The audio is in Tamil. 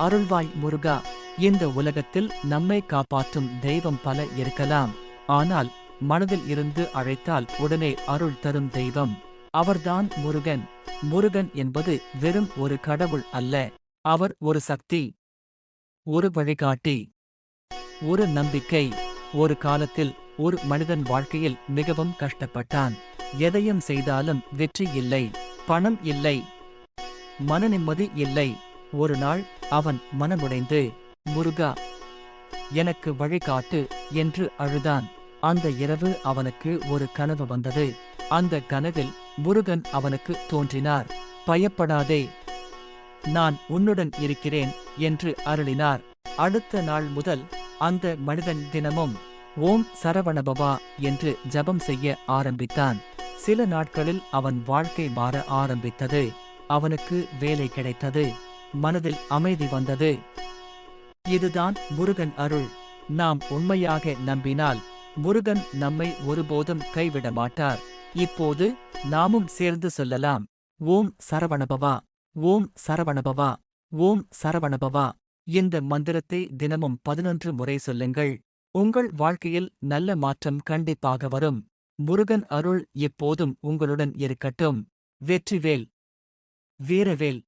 அருள்வாய் முருகா. இந்த உலகத்தில் நம்மை காப்பாற்றும் தெய்வம் பல இருக்கலாம். ஆனால் மனதில் இருந்து அழைத்தால் உடனே அருள் தரும் தெய்வம் அவர்தான் முருகன். முருகன் என்பது வெறும் ஒரு கடவுள் அல்ல. அவர் ஒரு சக்தி, ஒரு வழிகாட்டி, ஒரு நம்பிக்கை. ஒரு காலத்தில் ஒரு மனிதன் வாழ்க்கையில் மிகவும் கஷ்டப்பட்டான். எதையும் செய்தாலும் வெற்றி இல்லை, பணம் இல்லை, மன நிம்மதி இல்லை. ஒரு நாள் அவன் மனமுடைந்து, முருகா, எனக்கு வழிகாட்டு என்று அழுதான். அந்த இரவு அவனுக்கு ஒரு கனவு வந்தது. அந்த கனவில் முருகன் அவனுக்கு தோன்றினார். பயப்படாதே, நான் உன்னுடன் இருக்கிறேன் என்று அருளினார். அடுத்த நாள் முதல் அந்த மனிதன் தினமும் ஓம் சரவணபவா என்று ஜபம் செய்ய ஆரம்பித்தான். சில நாட்களில் அவன் வாழ்க்கை மாற ஆரம்பித்தது. அவனுக்கு வேலை கிடைத்தது, மனதில் அமைதி வந்தது. இதுதான் முருகன் அருள். நாம் உண்மையாக நம்பினால் முருகன் நம்மை ஒருபோதும் கைவிட மாட்டார். இப்போது நாமும் சேர்ந்து சொல்லலாம்: ஓம் சரவணபவா, ஓம் சரவணபவா, ஓம் சரவணபவா. இந்த மந்திரத்தை தினமும் 11 முறை சொல்லுங்கள். உங்கள் வாழ்க்கையில் நல்ல மாற்றம் கண்டிப்பாக வரும். முருகன் அருள் எப்போதும் உங்களுடன் இருக்கட்டும். வெற்றிவேல், வீரவேல்.